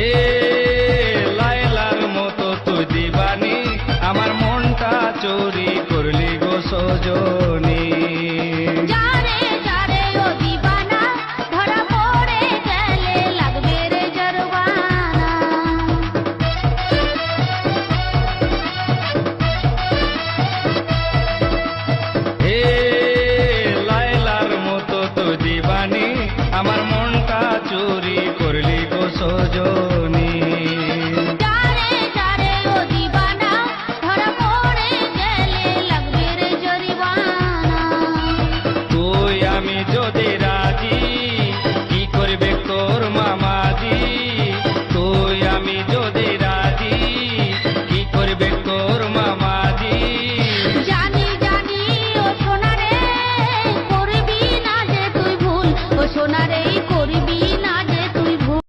এ লায়লার মতো তুই দিবানি, আমার মনটা চুরি করলি গো সজনী। যারে যারে ও দিবানা, ধরা পড়ে গেলে লাগবে রে জরিমানা। এ লায়লার মতো তুই দিবানি, আমার মনটা চুরি করলি গো সজনী।